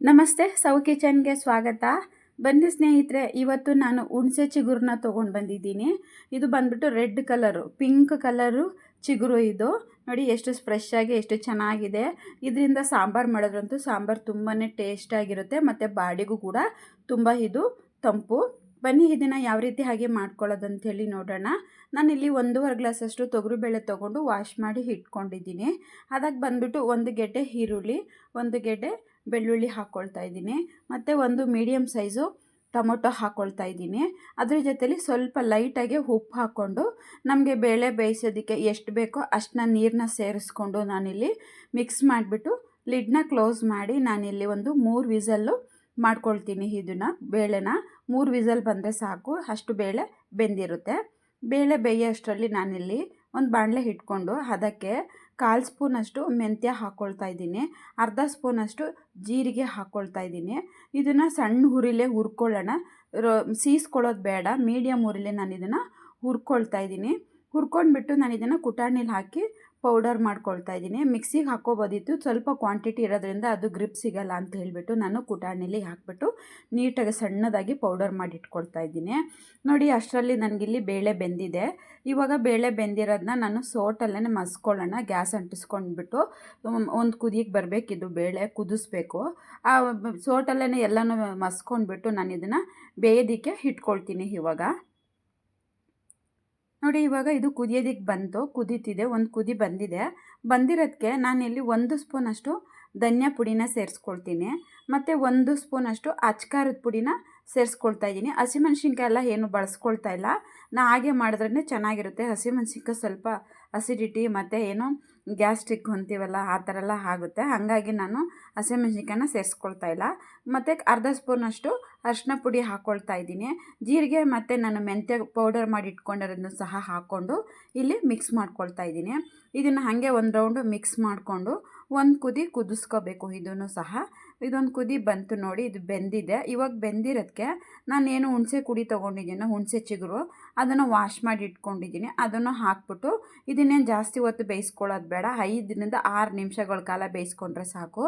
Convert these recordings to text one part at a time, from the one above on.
ನಮಸ್ತೆ, ಸೌ ಕಿಚನ್ಗೆ ಸ್ವಾಗತ. ಬನ್ನಿ ಸ್ನೇಹಿತರೆ, ಇವತ್ತು ನಾನು ಹುಣಸೆ ಚಿಗುರನ್ನ ತೊಗೊಂಡು ಬಂದಿದ್ದೀನಿ. ಇದು ಬಂದ್ಬಿಟ್ಟು ರೆಡ್ ಕಲರು, ಪಿಂಕ್ ಕಲರು ಚಿಗುರು. ಇದು ನೋಡಿ ಎಷ್ಟು ಫ್ರೆಶ್ ಆಗಿ ಎಷ್ಟು ಚೆನ್ನಾಗಿದೆ. ಇದರಿಂದ ಸಾಂಬಾರು ಮಾಡೋದ್ರಂತೂ ಸಾಂಬಾರು ತುಂಬಾ ಟೇಸ್ಟಾಗಿರುತ್ತೆ ಮತ್ತು ಬಾಡಿಗೂ ಕೂಡ ತುಂಬ ಇದು ತಂಪು. ಬನ್ನಿ ಇದನ್ನು ಯಾವ ರೀತಿ ಹಾಗೆ ಮಾಡ್ಕೊಳ್ಳೋದಂಥೇಳಿ ನೋಡೋಣ. ನಾನಿಲ್ಲಿ 1.5 ಗ್ಲಾಸಷ್ಟು ತೊಗರಿಬೇಳೆ ತೊಗೊಂಡು ವಾಶ್ ಮಾಡಿ ಇಟ್ಕೊಂಡಿದ್ದೀನಿ. ಅದಕ್ಕೆ ಬಂದ್ಬಿಟ್ಟು 1 ಗೆಡ್ಡೆ ಈರುಳ್ಳಿ, 1 ಗೆಡ್ಡೆ ಬೆಳ್ಳುಳ್ಳಿ ಹಾಕ್ಕೊಳ್ತಾ ಇದ್ದೀನಿ. ಮತ್ತು 1 ಮೀಡಿಯಮ್ ಸೈಜು ಟೊಮೊಟೊ ಹಾಕ್ಕೊಳ್ತಾ ಇದ್ದೀನಿ. ಅದ್ರ ಜೊತೆಲಿ ಸ್ವಲ್ಪ ಲೈಟಾಗಿ ಉಪ್ಪು ಹಾಕ್ಕೊಂಡು ನಮಗೆ ಬೇಳೆ ಬೇಯಿಸೋದಕ್ಕೆ ಎಷ್ಟು ಬೇಕೋ ಅಷ್ಟನ್ನ ನೀರನ್ನ ಸೇರಿಸ್ಕೊಂಡು ನಾನಿಲ್ಲಿ ಮಿಕ್ಸ್ ಮಾಡಿಬಿಟ್ಟು ಲಿಡ್ನ ಕ್ಲೋಸ್ ಮಾಡಿ ನಾನಿಲ್ಲಿ ಒಂದು 3 ವಿಸಲ್ಲು ಮಾಡ್ಕೊಳ್ತೀನಿ. ಇದನ್ನು ಬೇಳೆನ 3 ವಿಸಲ್ ಬಂದರೆ ಸಾಕು, ಅಷ್ಟು ಬೇಳೆ ಬೆಂದಿರುತ್ತೆ. ಬೇಳೆ ಬೇಯೋಷ್ಟರಲ್ಲಿ ನಾನಿಲ್ಲಿ ಒಂದು ಬಾಣಲೆ ಇಟ್ಕೊಂಡು ಅದಕ್ಕೆ 1/4 ಸ್ಪೂನಷ್ಟು ಮೆಂತ್ಯ ಹಾಕ್ಕೊಳ್ತಾ ಇದ್ದೀನಿ. ಅರ್ಧ ಸ್ಪೂನಷ್ಟು ಜೀರಿಗೆ ಹಾಕ್ಕೊಳ್ತಾ ಇದ್ದೀನಿ. ಇದನ್ನು ಸಣ್ಣ ಹುರಿಲೇ ಹುರ್ಕೊಳ್ಳೋಣ, ಸೀಸ್ಕೊಳ್ಳೋದು ಬೇಡ, ಮೀಡಿಯಮ್ ಹುರಿಲೇ ನಾನು ಇದನ್ನು ಹುರ್ಕೊಳ್ತಾ ಇದ್ದೀನಿ. ಹುರ್ಕೊಂಡ್ಬಿಟ್ಟು ನಾನು ಇದನ್ನು ಕುಟಾಣಿಲಿ ಹಾಕಿ ಪೌಡರ್ ಮಾಡ್ಕೊಳ್ತಾ ಇದ್ದೀನಿ. ಮಿಕ್ಸಿಗೆ ಹಾಕ್ಕೋಬೋದಿತ್ತು, ಸ್ವಲ್ಪ ಕ್ವಾಂಟಿಟಿ ಇರೋದ್ರಿಂದ ಅದು ಗ್ರಿಪ್ ಸಿಗೋಲ್ಲ ಅಂತ ಹೇಳಿಬಿಟ್ಟು ನಾನು ಕುಟಾಣಿಲಿ ಹಾಕಿಬಿಟ್ಟು ನೀಟಾಗಿ ಸಣ್ಣದಾಗಿ ಪೌಡರ್ ಮಾಡಿ ಇಟ್ಕೊಳ್ತಾ ಇದ್ದೀನಿ. ನೋಡಿ, ಅಷ್ಟರಲ್ಲಿ ನನಗಿಲ್ಲಿ ಬೇಳೆ ಬೆಂದಿದೆ. ಇವಾಗ ಬೇಳೆ ಬೆಂದಿರೋದನ್ನ ನಾನು ಸೋಟಲ್ಲೇ ಮಸ್ಕೊಳ್ಳೋಣ. ಗ್ಯಾಸ್ ಅಂಟಿಸ್ಕೊಂಡ್ಬಿಟ್ಟು ಒಂದು ಕುದಿಗೆ ಬರಬೇಕಿದ್ದು ಬೇಳೆ ಕುದಿಸ್ಬೇಕು. ಆ ಸೋಟಲ್ಲೇ ಎಲ್ಲನೂ ಮಸ್ಕೊಂಡ್ಬಿಟ್ಟು ನಾನು ಇದನ್ನು ಬೇಯೋದಕ್ಕೆ ಇಟ್ಕೊಳ್ತೀನಿ. ಇವಾಗ ನೋಡಿ, ಇವಾಗ ಇದು ಕುದಿಯೋದಕ್ಕೆ ಬಂತು, ಕುದೀತಿದೆ, ಒಂದು ಕುದಿ ಬಂದಿದೆ. ಬಂದಿರೋದಕ್ಕೆ ನಾನಿಲ್ಲಿ 1 ಸ್ಪೂನಷ್ಟು ಧನಿಯಾ ಪುಡಿನ ಸೇರಿಸ್ಕೊಳ್ತೀನಿ. ಮತ್ತು 1 ಸ್ಪೂನಷ್ಟು ಅಚ್ಕಾರದ ಪುಡಿನ ಸೇರಿಸ್ಕೊಳ್ತಾ ಇದ್ದೀನಿ. ಹಸಿಮೆಣ್ಸಿನ್ಕಾಯಿ ಎಲ್ಲ ಏನು ಬಳಸ್ಕೊಳ್ತಾ ಇಲ್ಲ, ನಾ ಹಾಗೆ ಮಾಡಿದ್ರೇ ಚೆನ್ನಾಗಿರುತ್ತೆ. ಹಸಿಮೆಣ್ಸಿನ್ಕಾಯಿ ಸ್ವಲ್ಪ ಅಸಿಡಿಟಿ ಮತ್ತು ಏನು ಗ್ಯಾಸ್ಟ್ರಿಕ್ ಅಂತೀವಲ್ಲ ಆ ಥರ ಎಲ್ಲ ಆಗುತ್ತೆ, ಹಾಗಾಗಿ ನಾನು ಹಸಿಮೆಣ್ಸಿನ್ಕಾಯನ್ನ ಸೇರಿಸ್ಕೊಳ್ತಾ ಇಲ್ಲ. ಮತ್ತು ಅರ್ಧ ಸ್ಪೂನಷ್ಟು ಅರಿಶಿನ ಪುಡಿ ಹಾಕ್ಕೊಳ್ತಾ ಇದ್ದೀನಿ. ಜೀರಿಗೆ ಮತ್ತು ನಾನು ಮೆಂತ್ಯ ಪೌಡರ್ ಮಾಡಿ ಇಟ್ಕೊಂಡಿರೋದನ್ನು ಸಹ ಹಾಕ್ಕೊಂಡು ಇಲ್ಲಿ ಮಿಕ್ಸ್ ಮಾಡ್ಕೊಳ್ತಾ ಇದ್ದೀನಿ. ಇದನ್ನು ಹಾಗೆ ಒಂದು ರೌಂಡು ಮಿಕ್ಸ್ ಮಾಡಿಕೊಂಡು ಒಂದು ಕುದಿ ಕುದಿಸ್ಕೋಬೇಕು. ಇದನ್ನು ಸಹ ಇದೊಂದು ಕುದಿ ಬಂತು ನೋಡಿ, ಇದು ಬೆಂದಿದೆ. ಇವಾಗ ಬೆಂದಿರೋದಕ್ಕೆ ನಾನೇನು ಹುಣಸೆ ಕುಡಿ ತೊಗೊಂಡಿದ್ದೀನೋ, ಹುಣಸೆ ಚಿಗುರು, ಅದನ್ನು ವಾಶ್ ಮಾಡಿ ಇಟ್ಕೊಂಡಿದ್ದೀನಿ. ಅದನ್ನು ಹಾಕ್ಬಿಟ್ಟು ಇದನ್ನೇನು ಜಾಸ್ತಿ ಹೊತ್ತು ಬೇಯಿಸ್ಕೊಳ್ಳೋದು ಬೇಡ, 5ರಿಂದ 6 ನಿಮಿಷಗಳ ಕಾಲ ಬೇಯಿಸ್ಕೊಂಡ್ರೆ ಸಾಕು.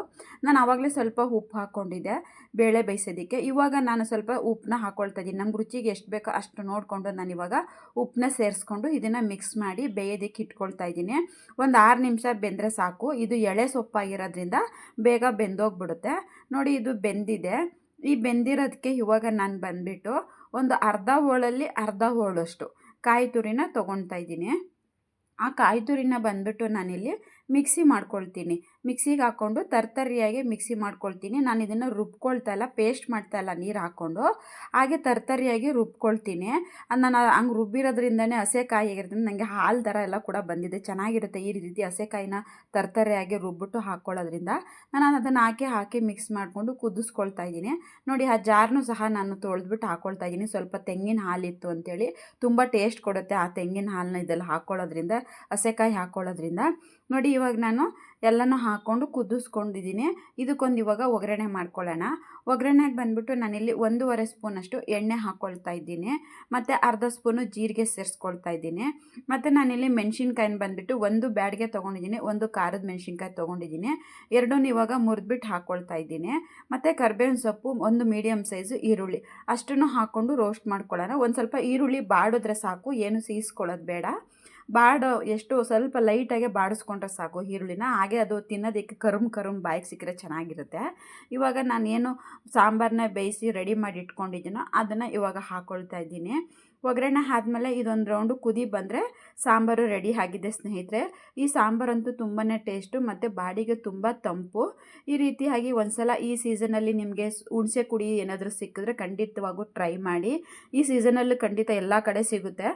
ನಾನು ಆವಾಗಲೇ ಸ್ವಲ್ಪ ಉಪ್ಪು ಹಾಕ್ಕೊಂಡಿದ್ದೆ ಬೇಳೆ ಬೇಯಿಸೋದಕ್ಕೆ. ಇವಾಗ ನಾನು ಸ್ವಲ್ಪ ಉಪ್ಪನ್ನ ಹಾಕ್ಕೊಳ್ತಾ ಇದ್ದೀನಿ. ನಮ್ಗೆ ರುಚಿಗೆ ಎಷ್ಟು ಬೇಕೋ ಅಷ್ಟು ನೋಡಿಕೊಂಡು ನಾನು ಇವಾಗ ಉಪ್ಪನ್ನ ಸೇರಿಸ್ಕೊಂಡು ಇದನ್ನು ಮಿಕ್ಸ್ ಮಾಡಿ ಬೇಯೋದಕ್ಕೆ ಇಟ್ಕೊಳ್ತಾ ಇದ್ದೀನಿ. ಒಂದು 6 ನಿಮಿಷ ಬೆಂದರೆ ಸಾಕು. ಇದು ಎಳೆ ಸೊಪ್ಪಾಗಿರೋದ್ರಿಂದ ಬೇಗ ಬೆಂದೋಗ್ಬಿಡುತ್ತೆ. ನೋಡಿ, ಇದು ಬೆಂದಿದೆ. ಈ ಬೆಂದಿರೋದಕ್ಕೆ ಇವಾಗ ನಾನು ಬಂದುಬಿಟ್ಟು ಒಂದು ಅರ್ಧ ಹೋಳಲ್ಲಿ ಅರ್ಧ ಹೋಳಷ್ಟು ಕಾಯಿ ತುರಿನ ತೊಗೊಳ್ತಾ ಇದ್ದೀನಿ. ಆ ಕಾಯಿ ತುರಿನ ಬಂದುಬಿಟ್ಟು ನಾನಿಲ್ಲಿ ಮಿಕ್ಸಿ ಮಾಡ್ಕೊಳ್ತೀನಿ. ಮಿಕ್ಸಿಗೆ ಹಾಕ್ಕೊಂಡು ತರ್ತರಿಯಾಗಿ ಮಿಕ್ಸಿ ಮಾಡ್ಕೊಳ್ತೀನಿ. ನಾನು ಇದನ್ನು ರುಬ್ಕೊಳ್ತಾ ಇಲ್ಲ, ಪೇಸ್ಟ್ ಮಾಡ್ತಾ ಇಲ್ಲ ನೀರು ಹಾಕ್ಕೊಂಡು, ಹಾಗೆ ತರ್ತರಿಯಾಗಿ ರುಬ್ಕೊಳ್ತೀನಿ. ನಾನು ಹಂಗೆ ರುಬ್ಬಿರೋದ್ರಿಂದನೇ ಹಸೆಕಾಯಿ ಆಗಿರೋದ್ರಿಂದ ನನಗೆ ಹಾಲು ಥರ ಎಲ್ಲ ಕೂಡ ಬಂದಿದೆ, ಚೆನ್ನಾಗಿರುತ್ತೆ. ಈ ರೀತಿ ಹಸೆಕಾಯಿನ ತರ್ತರಿಯಾಗಿ ರುಬ್ಬಿಟ್ಟು ಹಾಕ್ಕೊಳ್ಳೋದ್ರಿಂದ ನಾನು ಅದನ್ನು ಹಾಕಿ ಮಿಕ್ಸ್ ಮಾಡಿಕೊಂಡು ಕುದಿಸ್ಕೊಳ್ತಾ ಇದ್ದೀನಿ. ನೋಡಿ, ಆ ಜಾರ್ನೂ ಸಹ ನಾನು ತೊಳೆದ್ಬಿಟ್ಟು ಹಾಕ್ಕೊಳ್ತಾ ಇದ್ದೀನಿ. ಸ್ವಲ್ಪ ತೆಂಗಿನ ಹಾಲಿತ್ತು ಅಂಥೇಳಿ ತುಂಬ ಟೇಸ್ಟ್ ಕೊಡುತ್ತೆ ಆ ತೆಂಗಿನ ಹಾಲನ್ನ ಇದೆಲ್ಲ ಹಾಕ್ಕೊಳ್ಳೋದ್ರಿಂದ, ಹಸೆಕಾಯಿ ಹಾಕ್ಕೊಳ್ಳೋದ್ರಿಂದ. ನೋಡಿ, ಇವಾಗ ನಾನು ಎಲ್ಲನೂ ಹಾಕ್ಕೊಂಡು ಕುದಿಸ್ಕೊಂಡಿದ್ದೀನಿ. ಇದಕ್ಕೊಂದು ಇವಾಗ ಒಗ್ಗರಣೆ ಮಾಡ್ಕೊಳ್ಳೋಣ. ಒಗ್ಗರಣೆಗೆ ಬಂದುಬಿಟ್ಟು ನಾನಿಲ್ಲಿ 1.5 ಸ್ಪೂನಷ್ಟು ಎಣ್ಣೆ ಹಾಕ್ಕೊಳ್ತಾ ಇದ್ದೀನಿ. ಮತ್ತು ಅರ್ಧ ಸ್ಪೂನು ಜೀರಿಗೆ ಸೇರಿಸ್ಕೊಳ್ತಾ ಇದ್ದೀನಿ. ಮತ್ತು ನಾನಿಲ್ಲಿ ಮೆಣಸಿನ್ಕಾಯಿನ ಬಂದುಬಿಟ್ಟು 1 ಬ್ಯಾಡಿಗೆ ತೊಗೊಂಡಿದ್ದೀನಿ, 1 ಖಾರದ ಮೆಣಸಿನ್ಕಾಯಿ ತೊಗೊಂಡಿದ್ದೀನಿ. ಎರಡನ್ನೂ ಇವಾಗ ಮುರಿದ್ಬಿಟ್ಟು ಹಾಕ್ಕೊಳ್ತಾ ಇದ್ದೀನಿ. ಮತ್ತು ಕರ್ಬೇವಿನ ಸೊಪ್ಪು, 1 ಮೀಡಿಯಮ್ ಸೈಜು ಈರುಳ್ಳಿ ಅಷ್ಟನ್ನು ಹಾಕ್ಕೊಂಡು ರೋಸ್ಟ್ ಮಾಡ್ಕೊಳ್ಳೋಣ. ಒಂದು ಸ್ವಲ್ಪ ಈರುಳ್ಳಿ ಬಾಡಿದ್ರೆ ಸಾಕು, ಏನು ಸೀಸ್ಕೊಳ್ಳೋದು ಬೇಡ. ಎಷ್ಟು ಸ್ವಲ್ಪ ಲೈಟಾಗೆ ಬಾಡಿಸ್ಕೊಂಡ್ರೆ ಸಾಕು ಈರುಳ್ಳಿನ. ಹಾಗೆ ಅದು ತಿನ್ನೋದಕ್ಕೆ ಕರುಮ್ ಬಾಯಿಗೆ ಸಿಕ್ಕರೆ ಚೆನ್ನಾಗಿರುತ್ತೆ. ಇವಾಗ ನಾನೇನು ಸಾಂಬಾರನ್ನ ಬೇಯಿಸಿ ರೆಡಿ ಮಾಡಿ ಇಟ್ಕೊಂಡಿದ್ದೀನೋ ಅದನ್ನು ಇವಾಗ ಹಾಕ್ಕೊಳ್ತಾ ಇದ್ದೀನಿ. ಒಗ್ಗರಣೆ ಆದಮೇಲೆ ಇದೊಂದು ರೌಂಡು ಕುದಿ ಬಂದರೆ ಸಾಂಬಾರು ರೆಡಿ ಆಗಿದೆ ಸ್ನೇಹಿತರೆ. ಈ ಸಾಂಬಾರಂತೂ ತುಂಬಾ ಟೇಸ್ಟು ಮತ್ತು ಬಾಡಿಗೆ ತುಂಬ ತಂಪು. ಈ ರೀತಿಯಾಗಿ ಒಂದು ಸಲ ಈ ಸೀಸನಲ್ಲಿ ನಿಮಗೆ ಹುಣಸೆ ಕುಡಿ ಏನಾದರೂ ಸಿಕ್ಕಿದ್ರೆ ಖಂಡಿತವಾಗೂ ಟ್ರೈ ಮಾಡಿ. ಈ ಸೀಸನಲ್ಲಿ ಖಂಡಿತ ಎಲ್ಲ ಕಡೆ ಸಿಗುತ್ತೆ.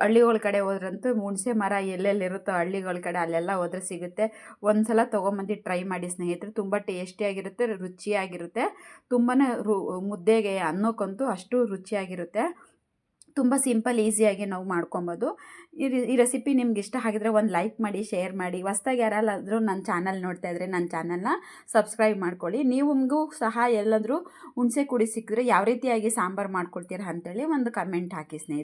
ಹಳ್ಳಿಗಳ ಕಡೆ ಹೋದ್ರಂತೂ ಹುಣಸೆ ಮರ ಎಲ್ಲೆಲ್ಲಿರುತ್ತೋ ಹಳ್ಳಿಗಳ ಕಡೆ ಅಲ್ಲೆಲ್ಲ ಹೋದ್ರೆ ಸಿಗುತ್ತೆ. ಒಂದು ಸಲ ತೊಗೊಂಬಂದು ಟ್ರೈ ಮಾಡಿ ಸ್ನೇಹಿತರೆ, ತುಂಬ ಟೇಸ್ಟಿಯಾಗಿರುತ್ತೆ, ರುಚಿಯಾಗಿರುತ್ತೆ. ತುಂಬಾ ಮುದ್ದೆಗೆ ಅನ್ನಕ್ಕಂತೂ ಅಷ್ಟು ರುಚಿಯಾಗಿರುತ್ತೆ. ತುಂಬ ಸಿಂಪಲ್, ಈಸಿಯಾಗಿ ನಾವು ಮಾಡ್ಕೊಬೋದು. ಈ ರೆಸಿಪಿ ನಿಮ್ಗೆ ಇಷ್ಟ ಆಗಿದ್ರೆ ಒಂದು ಲೈಕ್ ಮಾಡಿ, ಶೇರ್ ಮಾಡಿ. ಹೊಸ್ದಾಗಿ ಯಾರಾದರೂ ನನ್ನ ಚಾನಲ್ ನೋಡ್ತಾ ಇದ್ದರೆ ನನ್ನ ಚಾನಲ್ನ ಸಬ್ಸ್ಕ್ರೈಬ್ ಮಾಡ್ಕೊಳ್ಳಿ. ನಿಮಗೂ ಸಹ ಎಲ್ಲಾದರೂ ಹುಣಸೆ ಕುಡಿ ಸಿಕ್ಕಿದ್ರೆ ಯಾವ ರೀತಿಯಾಗಿ ಸಾಂಬಾರು ಮಾಡ್ಕೊಳ್ತೀರಾ ಅಂಥೇಳಿ ಒಂದು ಕಮೆಂಟ್ ಹಾಕಿ ಸ್ನೇಹಿತರೆ.